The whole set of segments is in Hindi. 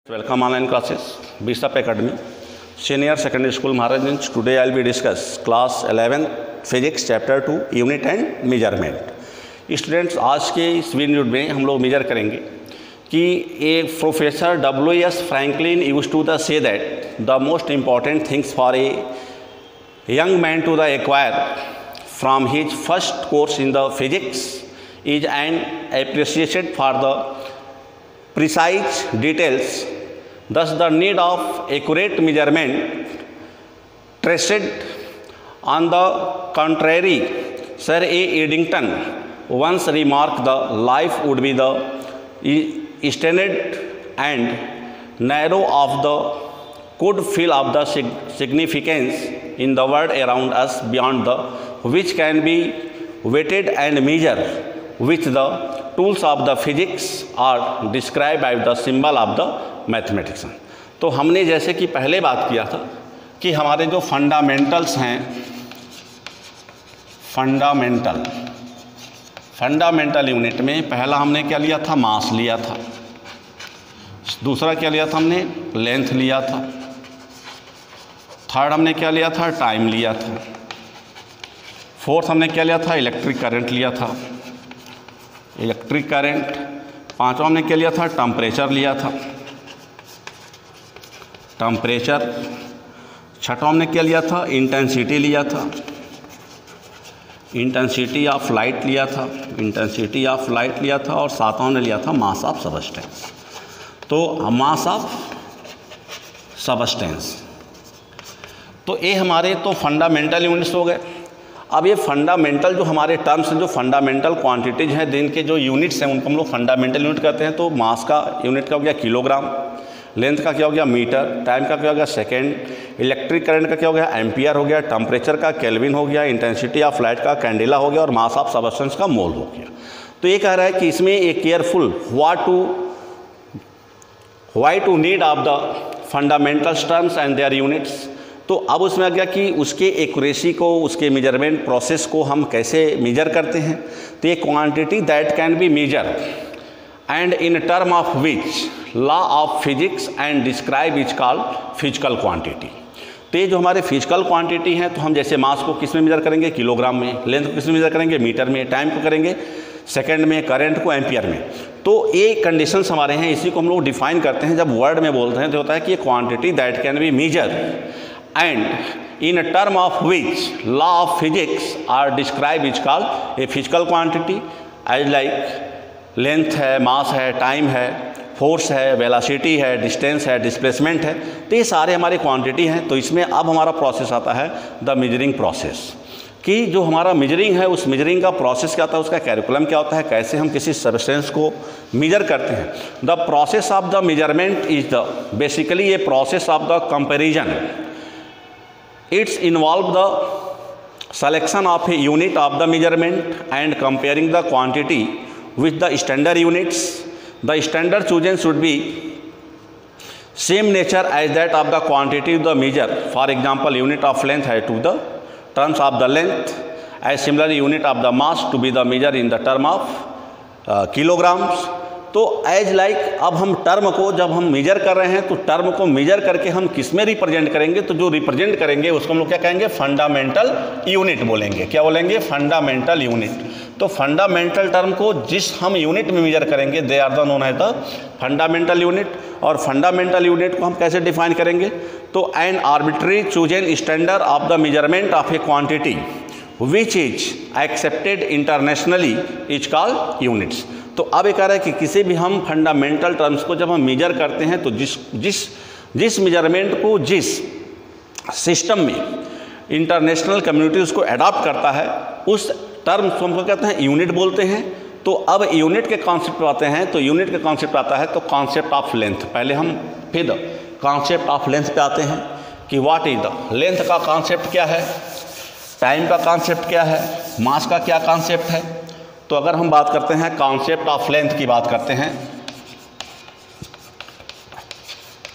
Welcome online classes, Bishop Academy, Senior Secondary School Maharajganj. Today I will be discuss class 11 Physics Chapter 2 Unit and Measurement. Students, आज के इस वीडियो में हम लोग मेजर करेंगे कि एक professor W.S. Franklin used to the say that the most important things for a young man to the acquire from his first course in the physics is an appreciation for the precise details. Thus the need of accurate measurement traced. On the contrary, Sir A. Eddington once remarked the life would be the extended and narrow of the could fill up the significance in the world around us beyond the which can be weighted and measured with the tools of the physics are described by the symbol of the mathematics. तो हमने जैसे कि पहले बात किया था कि हमारे जो फंडामेंटल्स हैं, फंडामेंटल यूनिट में पहला हमने क्या लिया था, मास लिया था। दूसरा क्या लिया था हमने, लेंथ लिया था। थर्ड हमने क्या लिया था, टाइम लिया था। फोर्थ हमने क्या लिया था, इलेक्ट्रिक करंट लिया था, इलेक्ट्रिक करंट। पांचवा हमने क्या लिया था, टेम्परेचर लिया था, टेम्परेचर। छठवां हमने क्या लिया था, इंटेंसिटी लिया था, इंटेंसिटी ऑफ लाइट लिया था, इंटेंसिटी ऑफ लाइट लिया था। और सातवां हमने लिया था मास ऑफ सबस्टेंस। तो मास ऑफ सबस्टेंस, तो ये हमारे तो फंडामेंटल यूनिट्स हो गए। अब ये फंडामेंटल जो हमारे टर्म्स हैं, जो फंडामेंटल क्वांटिटीज हैं, दिन के जो यूनिट्स हैं उनको हम लोग फंडामेंटल यूनिट कहते हैं। तो मास का यूनिट क्या हो गया, किलोग्राम। लेंथ का क्या हो गया, मीटर। टाइम का क्या हो गया, सेकेंड। इलेक्ट्रिक करंट का क्या हो गया, एम्पियर हो गया। टेम्परेचर का केल्विन हो गया। इंटेंसिटी ऑफ लाइट का कैंडेला हो गया। और मास ऑफ सबस्टेंस का मोल हो गया। तो ये कह रहा है कि इसमें एक careful way to need of the fundamental terms and their units. तो अब उसमें आ गया कि उसके एक्यूरेसी को, उसके मेजरमेंट प्रोसेस को हम कैसे मेजर करते हैं। तो ये quantity that can be measure and in term of which law of physics and describe is called physical quantity. तो ये जो हमारे फिजिकल क्वांटिटी हैं, तो हम जैसे मास को किस में मेजर करेंगे, किलोग्राम में। लेंथ को किस में मेजर करेंगे, मीटर में। टाइम को करेंगे सेकेंड में। करंट को एम्पियर में। तो ये कंडीशंस हमारे हैं, इसी को हम लोग डिफाइन करते हैं। जब वर्ड में बोलते हैं तो होता है कि ये quantity that can be measure and in a term of which law of physics are described is called a physical quantity, as like length है, mass है, time है, force है, velocity है, distance है, displacement है। तो ये सारे हमारे क्वांटिटी हैं। तो इसमें अब हमारा प्रोसेस आता है द मेजरिंग प्रोसेस, कि जो हमारा मेजरिंग है उस मेजरिंग का प्रोसेस क्या होता है, उसका कैरिकुलम क्या होता है, कैसे हम किसी सब्सटेंस को मेजर करते हैं। The process of the measurement is the basically a process of the comparison. It's involve the selection of a unit of the measurement and comparing the quantity with the standard units. The standard chosen should be same nature as that of the quantity the measure. For example, unit of length है to the terms of the length, as similarly unit of the mass to be the measure in the term of kilograms. तो एज लाइक अब हम टर्म को जब हम मेजर कर रहे हैं तो टर्म को मेजर करके हम किस में रिप्रेजेंट करेंगे, तो जो रिप्रेजेंट करेंगे उसको हम लोग क्या कहेंगे, फंडामेंटल यूनिट बोलेंगे। क्या बोलेंगे, फंडामेंटल यूनिट। तो फंडामेंटल टर्म को जिस हम यूनिट में मेजर करेंगे they are the known as the fundamental unit. और फंडामेंटल यूनिट को हम कैसे डिफाइन करेंगे, तो an arbitrary chosen standard of the measurement of a quantity which is accepted internationally is called units. तो अब ये कह रहा है कि किसी भी हम फंडामेंटल टर्म्स को जब हम मेजर करते हैं तो जिस मेजरमेंट को जिस सिस्टम में इंटरनेशनल कम्युनिटी उसको अडॉप्ट करता है उस टर्म को हम कहते हैं यूनिट बोलते हैं। तो अब यूनिट के कॉन्सेप्ट पे आते हैं। तो यूनिट के कॉन्सेप्ट आता है तो कॉन्सेप्ट ऑफ लेंथ। पहले हम फिर कॉन्सेप्ट ऑफ लेंथ पे आते हैं कि व्हाट इज द लेंथ का कॉन्सेप्ट क्या है, टाइम का कॉन्सेप्ट क्या है, मास का क्या कॉन्सेप्ट है। तो अगर हम बात करते हैं कॉन्सेप्ट ऑफ लेंथ की बात करते हैं,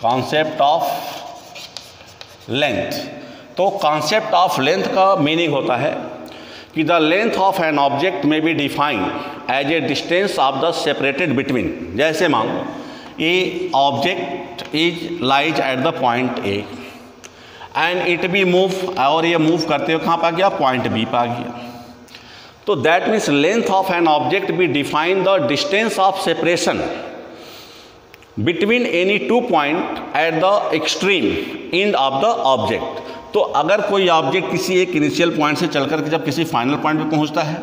कॉन्सेप्ट ऑफ लेंथ, तो कॉन्सेप्ट ऑफ लेंथ का मीनिंग होता है कि the length of an object may be defined as a distance of the separated between. जैसे मान लो a object is lies at the point A and it be move, और ये मूव करते हुए कहाँ पर आ गया, पॉइंट बी पर आ गया। तो that means length of an object be define the distance of separation between any two point at the extreme end of the object. तो अगर कोई ऑब्जेक्ट किसी एक इनिशियल पॉइंट से चलकर के जब किसी फाइनल पॉइंट पे पहुंचता है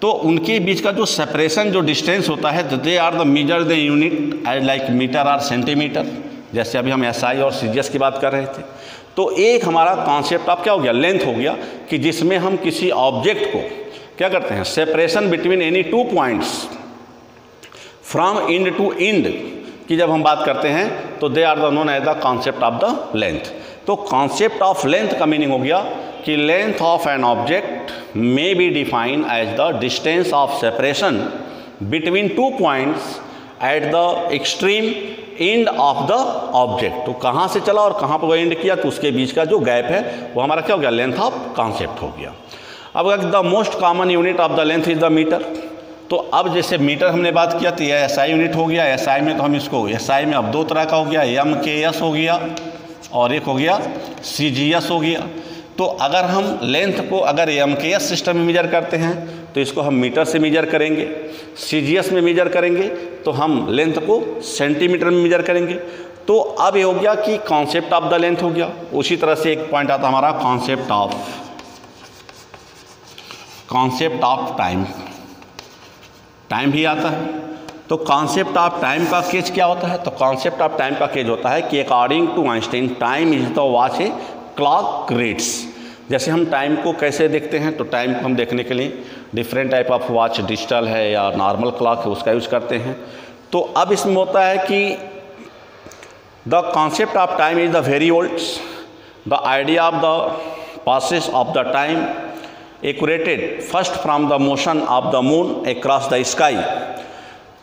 तो उनके बीच का जो सेपरेशन, जो डिस्टेंस होता है, they are the measure the unit as like metre और सेंटीमीटर। जैसे अभी हम एसआई और सीजीएस की बात कर रहे थे। तो एक हमारा कॉन्सेप्ट अब क्या हो गया, लेंथ हो गया, कि जिसमें हम किसी ऑब्जेक्ट को क्या करते हैं, separation between any two points from end to end की जब हम बात करते हैं तो they are the known as the concept of the length. तो कॉन्सेप्ट ऑफ लेंथ का मीनिंग हो गया कि length of an object may be define as the distance of separation between two points at the extreme end of the object. तो कहाँ से चला और कहाँ पर वो एंड किया, तो उसके बीच का जो गैप है वो हमारा क्या हो गया, लेंथ ऑफ कॉन्सेप्ट हो गया। अब the most common unit of the length is the metre. तो अब जैसे मीटर हमने बात किया तो यह एसआई यूनिट हो गया। एसआई में तो हम इसको, एसआई में अब दो तरह का हो गया, एमकेएस हो गया और एक हो गया सीजीएस हो गया। तो अगर हम लेंथ को अगर एमकेएस सिस्टम में मेजर करते हैं तो इसको हम मीटर से मेजर करेंगे, सीजीएस में मेजर करेंगे तो हम लेंथ को सेंटीमीटर में मेजर करेंगे। तो अब ये हो गया कि कॉन्सेप्ट ऑफ द लेंथ हो गया। उसी तरह से एक पॉइंट आता हमारा कॉन्सेप्ट ऑफ टाइम। टाइम भी आता है। तो कॉन्सेप्ट ऑफ टाइम का केस क्या होता है, तो कॉन्सेप्ट ऑफ टाइम का केस होता है कि according to Einstein time is the watch a clock reads. जैसे हम टाइम को कैसे देखते हैं, तो टाइम को हम देखने के लिए different type of watch, digital है या नॉर्मल क्लॉक है, उसका यूज़ करते हैं। तो अब इसमें होता है कि the concept of time is the very old, the idea of the passes of the time accreted first from the motion of the moon across the sky,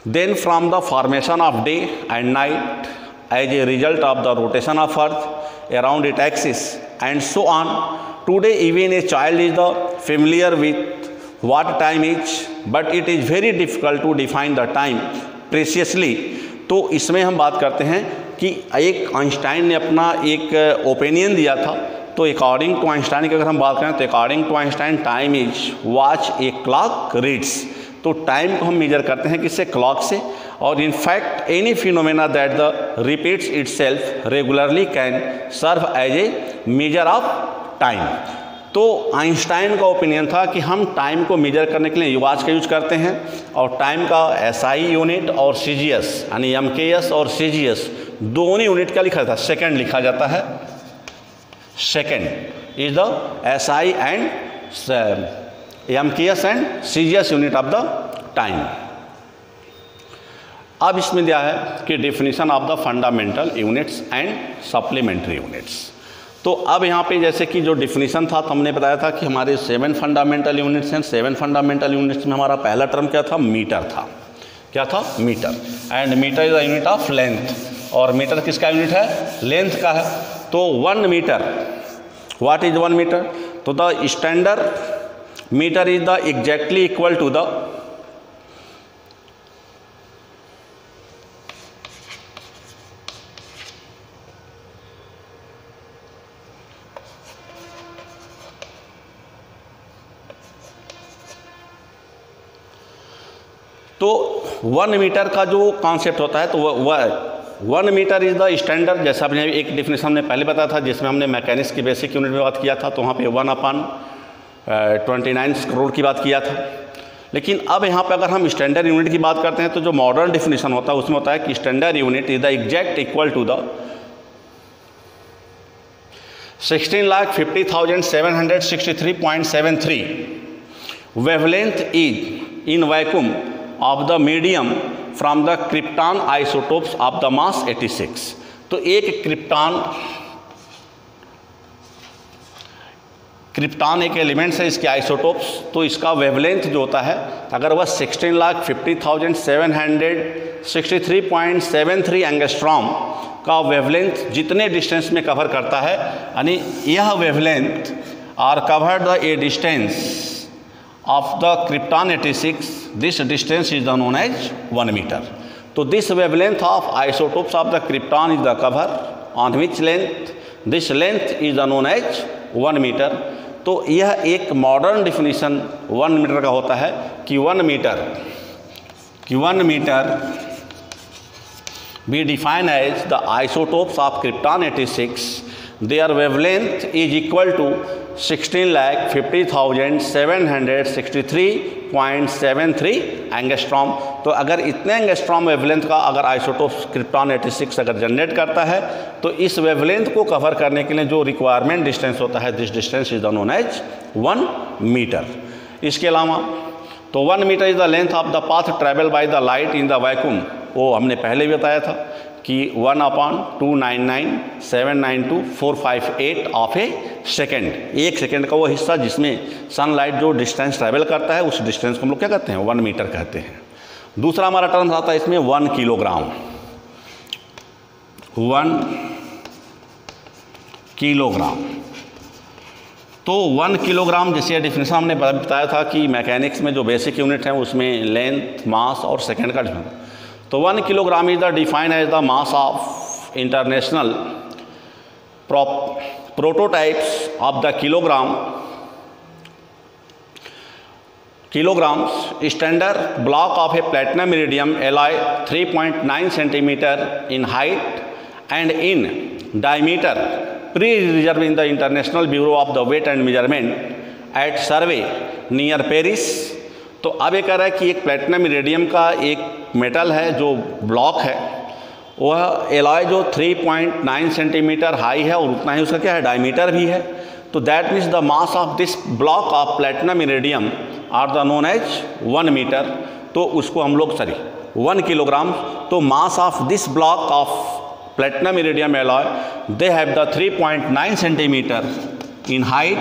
then from the formation of day and night as a result of the rotation of earth around its axis and so on. Today even a child is familiar with what time is, but it is very difficult to define the time precisely. तो इसमें हम बात करते हैं कि एक आइंस्टाइन ने अपना एक ओपिनियन दिया था। तो अकॉर्डिंग टू आइंस्टाइन की अगर हम बात करें तो according to Einstein time is watch a clock reads. तो टाइम को हम मेजर करते हैं किससे, क्लॉक से। और in fact any phenomena that the repeats itself regularly can serve as a measure of time. तो आइंस्टाइन का ओपिनियन था कि हम टाइम को मेजर करने के लिए वॉच का यूज करते हैं और टाइम का एसआई यूनिट और सीजीएस यानी एमकेएस और सीजीएस दोनों यूनिट का लिखा था, सेकेंड लिखा जाता है। Second is the SI and MKS and CGS unit of the time. अब इसमें दिया है कि definition of the fundamental units and supplementary units. तो अब यहाँ पे जैसे कि जो डेफिनेशन था तो हमने बताया था कि हमारे 7 फंडामेंटल यूनिट्स हैं। 7 फंडामेंटल यूनिट्स में हमारा पहला टर्म क्या था, मीटर था। क्या था, metre. And metre is the unit of length, और मीटर किसका यूनिट है, लेंथ का है। तो 1 मीटर, व्हाट इज 1 मीटर, तो the standard metre is the exactly equal to the तो 1 मीटर का जो कॉन्सेप्ट होता है तो वह 1 मीटर इज़ द स्टैंडर्ड। जैसा हमने एक डिफिनेशन हमने पहले बताया था जिसमें हमने मैकेनिक्स की बेसिक यूनिट में बात किया था, तो वहाँ पे 1/29 करोड़ की बात किया था। लेकिन अब यहाँ पे अगर हम स्टैंडर्ड यूनिट की बात करते हैं तो जो मॉडर्न डिफिनेशन होता है उसमें होता है कि standard unit is the exact equal to the 16,50,763.73 wavelength is in vacuum of the medium from the krypton isotopes of the mass 86। तो एक क्रिप्टॉन एक एलिमेंट्स है, इसके आइसोटोप्स, तो इसका वेवलेंथ जो होता है अगर वह 16,50,763.73 एंगस्ट्रॉम का वेवलेंथ जितने डिस्टेंस में कवर करता है, यानी यह wavelength are covered the a distance of the krypton 86, this distance is the known as 1 metre. तो this wavelength of isotopes of the krypton is the cover on which length this length is known as 1 metre. तो यह एक मॉडर्न डिफिनीशन 1 मीटर का होता है कि 1 metre be defined as the isotopes of krypton 86, their wavelength is equal to 16,50,763.73 angstrom. तो अगर इतने एंगस्ट्रॉम वेवलेंथ का अगर आइसोटोप्स क्रिप्टॉन 86 अगर जनरेट करता है तो इस वेवलेंथ को कवर करने के लिए जो रिक्वायरमेंट डिस्टेंस होता है this distance is known as 1 metre. इसके अलावा तो 1 metre is the length of the path travel by the light in the vacuum. वो हमने पहले भी बताया था कि 1/299,792,458 ऑफ ए सेकेंड, 1 सेकेंड का वो हिस्सा जिसमें सनलाइट जो डिस्टेंस ट्रैवल करता है उस डिस्टेंस को हम लोग क्या कहते हैं 1 मीटर कहते हैं। दूसरा हमारा टर्म आता है इसमें 1 किलोग्राम। 1 किलोग्राम तो 1 किलोग्राम जैसे डिफिनेशन हमने बताया था कि मैकेनिक्स में जो बेसिक यूनिट हैं उसमें लेंथ, मास और सेकेंड का डिफरेंस। तो 1 kilogram is the defined as the mass of international prototypes of the kilograms standard block of a platinum iridium alloy 3.9 centimeter in height and in diameter pre-reserved in the International Bureau of the Weight and Measurement at Survey near Paris। तो अब ये कह रहा है कि एक प्लेटिनम इरेडियम का एक मेटल है जो ब्लॉक है, वह एलॉय जो 3.9 सेंटीमीटर हाई है और उतना ही उसका क्या है डायमीटर भी है। तो that means the mass of this block of platinum iridium are the known as 1 metre. तो उसको हम लोग 1 किलोग्राम। तो mass of this block of platinum iridium alloy they have the 3.9 centimetre in height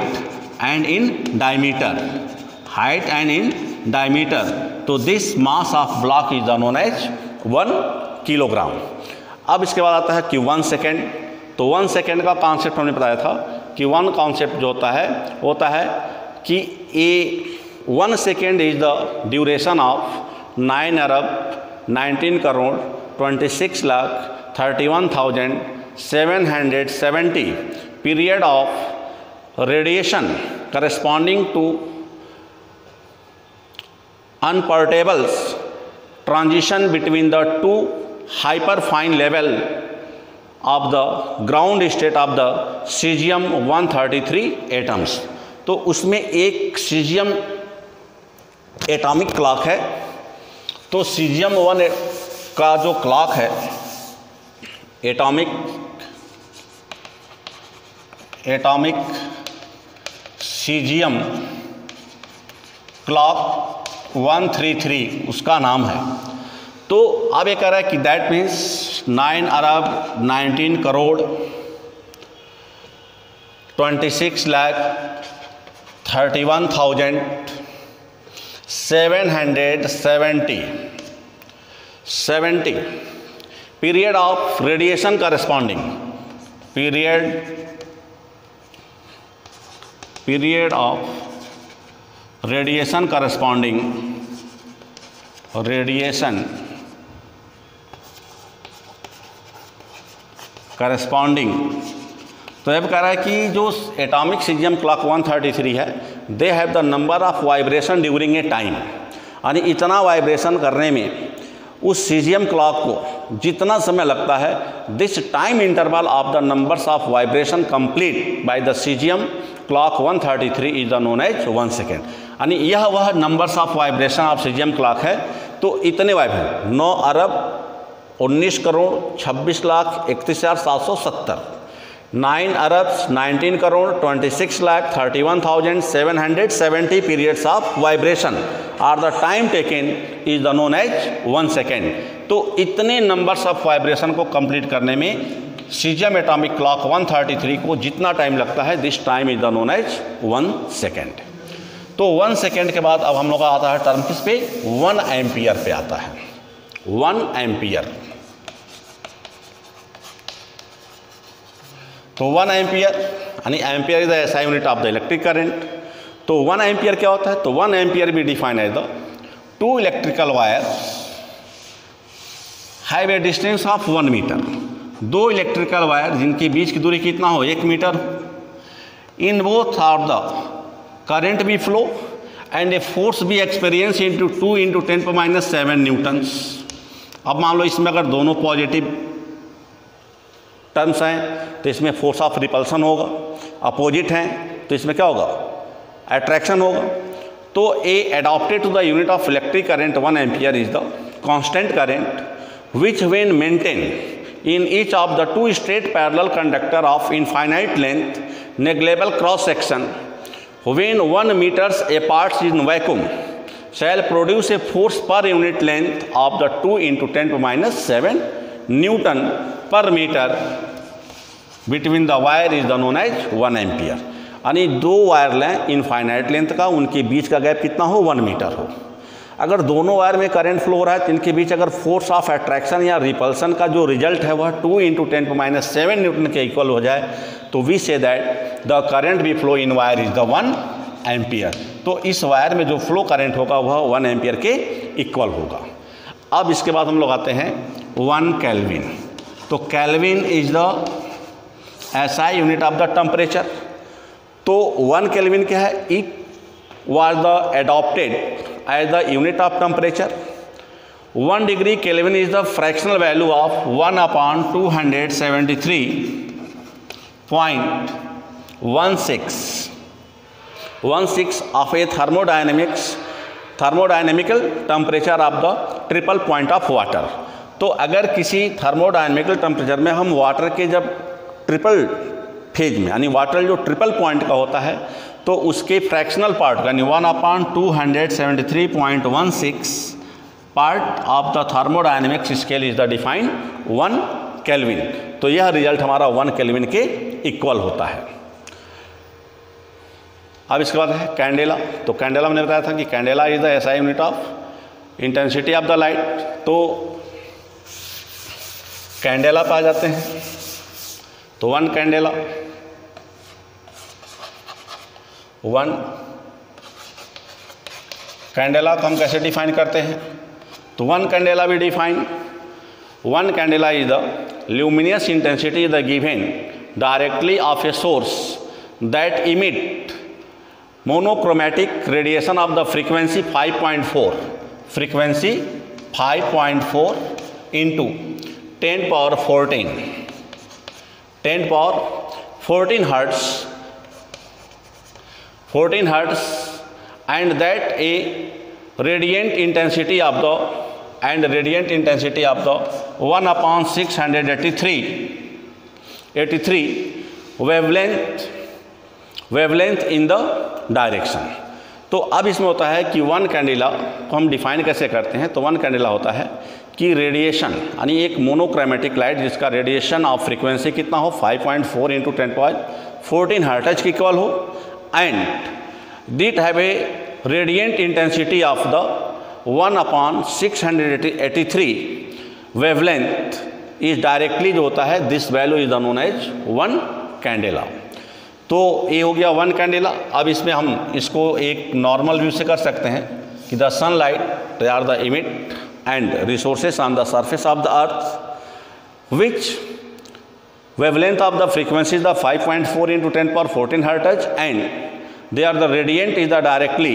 and in diameter, height and in diameter. तो this mass of block is the known as 1 kilogram. अब इसके बाद आता है कि 1 सेकेंड। तो 1 सेकेंड का कॉन्सेप्ट हमने बताया था कि 1 कॉन्सेप्ट जो होता है कि 1 second is the duration of 9 अरब 19 crore 26,31,770 period of radiation corresponding to unperturbables transition between the two hyperfine level of the ground state of the cesium 133 atoms। तो उसमें एक सीजियम एटॉमिक क्लॉक है। तो सीजियम 1 का जो क्लॉक है एटॉमिक सीजियम क्लॉक 133 उसका नाम है। तो अब ये कह रहा है कि दैट मीन्स 9 अरब 19 crore 26,31,770 period of radiation corresponding period of radiation corresponding तो अब कह रहा है कि जो एटॉमिक सीजियम क्लॉक 133 है दे have the number of vibration during a time. यानी इतना वाइब्रेशन करने में उस सीजियम क्लॉक को जितना समय लगता है this time interval of the numbers of vibration complete by the caesium clock 133 is the known as 1 second. यानी यह वह numbers of vibration of caesium clock है। तो इतने वाइब्रेशन 9 अरब 19 करोड़ 26,31,770 9 अरब 19 crore 26,31,770 periods of vibration are the time taken is the known as 1 second। तो इतने नंबर्स ऑफ वाइब्रेशन को कंप्लीट करने में सीजियम एटॉमिक क्लॉक 133 को जितना टाइम लगता है this time is the known as 1 second. तो 1 सेकेंड के बाद अब हम लोग का आता है टर्म किस पे 1 एम्पियर पे आता है। 1 एम्पियर। तो 1 एम्पियर यानी ampere is the SI unit of the electric current. तो 1 एम्पियर क्या होता है? तो 1 एम्पियर भी define as the 2 electrical wires have a distance of 1 metre, दो इलेक्ट्रिकल वायर जिनके बीच की दूरी कितना हो, 1 metre. In both are the current भी फ्लो एंड ए फोर्स भी एक्सपीरियंस इंटू 2 × 10⁻⁷ न्यूटन्स। अब मान लो इसमें अगर दोनों पॉजिटिव टर्म्स हैं तो इसमें फोर्स ऑफ रिपल्सन होगा, अपोजिट हैं तो इसमें क्या होगा, अट्रैक्शन होगा। तो a adopted to the unit of electric current 1 ampere is the constant current which when maintain in each of the two straight parallel conductor of infinite length negligible cross section when 1 meters apart in vacuum shall produce a force per unit length of the 2 × 10⁻⁷ Newton per meter between the wire is the known as 1 ampere. यानी दो वायर लें इनफाइनाइट लेंथ का, उनके बीच का गैप कितना हो, 1 मीटर हो। अगर दोनों वायर में करंट फ्लो हो रहा है तो इनके बीच अगर फोर्स ऑफ अट्रैक्शन या रिपल्सन का जो रिजल्ट है वह 2 × 10⁻⁷ न्यूटन के इक्वल हो जाए तो we say that the current भी flow in wire is the 1 ampere. तो इस वायर में जो फ्लो करंट होगा वह 1 एम्पियर के इक्वल होगा। अब इसके बाद हम लोग आते हैं 1 केल्विन। तो kelvin is the SI unit of the temperature. तो 1 केल्विन क्या है, it was the adopted as the unit of temperature. 1 degree Kelvin is the fractional value of 1/273.16 of a thermodynamical temperature of the triple point of water। तो अगर किसी थर्मोडायनेमिकल टेम्परेचर में हम वाटर के जब ट्रिपल फेज में यानी वाटर जो ट्रिपल पॉइंट का होता है तो उसके फ्रैक्शनल पार्ट यानी 1/273.16 part of the thermodynamics scale is the defined 1 kelvin. तो यह रिजल्ट हमारा 1 केल्विन के इक्वल होता है। अब इसके बाद है कैंडेला। तो कैंडेला मैंने बताया था कि candela is the SI unit of intensity of the light. तो कैंडेला पे आ जाते हैं। तो 1 कैंडेला 1 कैंडेला को हम कैसे डिफाइन करते हैं, तो 1 कैंडेला भी define 1 candela is the luminous intensity the given directly of a source that emit monochromatic radiation of the frequency 5.4 into 10⁻14 hertz and that a radiant intensity of the 1/683 wavelength in the direction। तो अब इसमें होता है कि 1 कैंडेला को हम डिफाइन कैसे करते हैं। तो 1 कैंडेला होता है कि रेडिएशन यानी एक मोनोक्रोमैटिक लाइट जिसका रेडिएशन ऑफ फ्रीक्वेंसी कितना हो 5.4 × 10⁻14 हर्ट्ज की इक्वल हो and did have a radiant intensity of the 1/683 wavelength is directly जो होता है this value is known as 1 candela. तो ये हो गया 1 कैंडेला। अब इसमें हम इसको एक नॉर्मल व्यू से कर सकते हैं कि the sunlight are the emit and resources on the surface of the earth which wavelength of the frequency is the 5.4 × 10⁻14 hertz and they are the radiant is the directly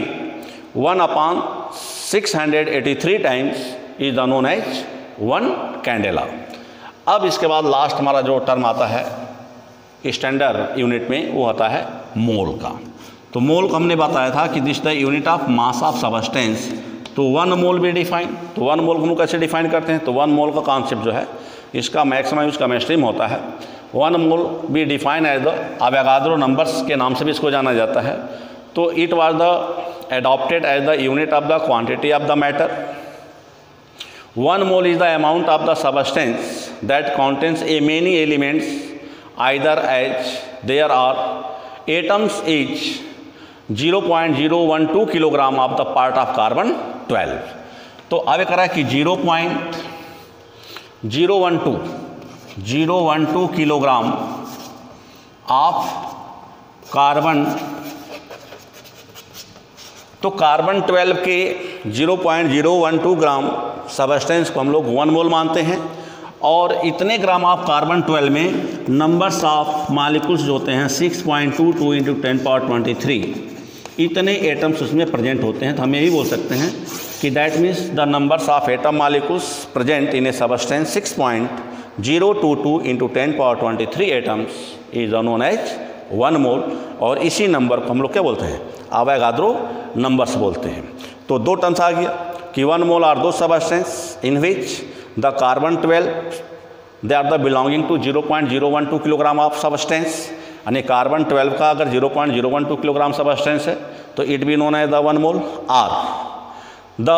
1/683 times is the known as 1 candela. अब इसके बाद लास्ट हमारा जो टर्म आता है स्टैंडर्ड यूनिट में वो आता है मोल का। तो मोल को हमने बताया था कि this the unit of mass of substance. तो 1 मोल भी डिफाइन। तो 1 मोल को हम कैसे डिफाइन करते हैं, तो 1 मोल का कॉन्सेप्ट जो है इसका मैक्सिमम यूज केमिस्ट्री में होता है। 1 मोल भी define as the Avogadro numbers के नाम से भी इसको जाना जाता है। तो it was the adopted as the unit of the quantity of the matter. 1 mole is the amount of the substance that contains a many elements either as there are atoms each 0.012 kilogram of the part of carbon 12। तो अब ये कह रहा है कि 0.012 किलोग्राम ऑफ कार्बन तो कार्बन 12 के 0.012 ग्राम सबस्टेंस को हम लोग 1 मोल मानते हैं, और इतने ग्राम ऑफ कार्बन 12 में नंबर्स ऑफ मॉलिक्यूल्स जो होते हैं 6.22 इंटू 10⁻23 इतने एटम्स उसमें प्रेजेंट होते हैं। तो हम यही बोल सकते हैं कि that means the numbers of atom molecules present in a substance 6.022 into 10⁻23 atoms is known as 1 mole. और इसी नंबर को हम लोग क्या बोलते हैं, अवोगाद्रो नंबर्स बोलते हैं। तो दो टर्म्स आ गया कि 1 mole are the substance in which the carbon 12 they are the belonging to 0.012 kilogram of substance, यानी कार्बन 12 का अगर 0.012 किलोग्राम सबस्टेंस है तो it be known as the 1 mole, are the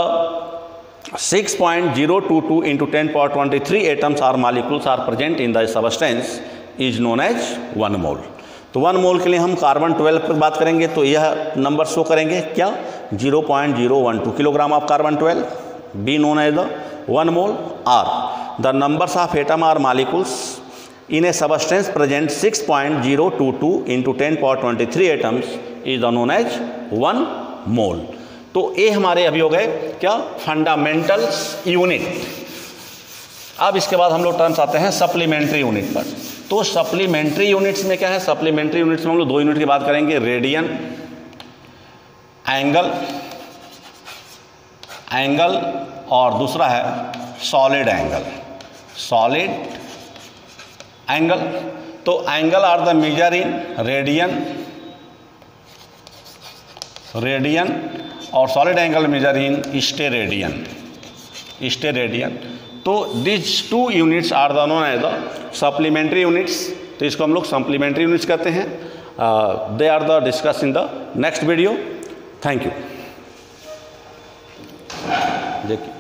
6.022 into 10⁻23 atoms are molecules are present in the substance is known as 1 mole. तो 1 मोल के लिए हम कार्बन 12 पर बात करेंगे तो यह नंबर शो करेंगे क्या, 0.012 kilogram of carbon 12 be known as the 1 mole, are the numbers of atom are molecules in a substance present 6.022 into 10⁻23 atoms is known as 1 mole. तो ये हमारे अभी हो गए क्या, फंडामेंटल्स यूनिट। अब इसके बाद हम लोग टर्म्स आते हैं सप्लीमेंट्री यूनिट पर। तो सप्लीमेंट्री यूनिट्स में क्या है, सप्लीमेंट्री यूनिट्स में हम लोग 2 यूनिट की बात करेंगे, रेडियन, एंगल और दूसरा है सॉलिड एंगल, सॉलिड एंगल। तो angle are the measure in radian और solid angle measure in steradian. तो this 2 units are the known as the supplementary units. तो इसको हम लोग सप्लीमेंट्री यूनिट्स कहते हैं। They are the discuss in the next video. Thank you. देखिए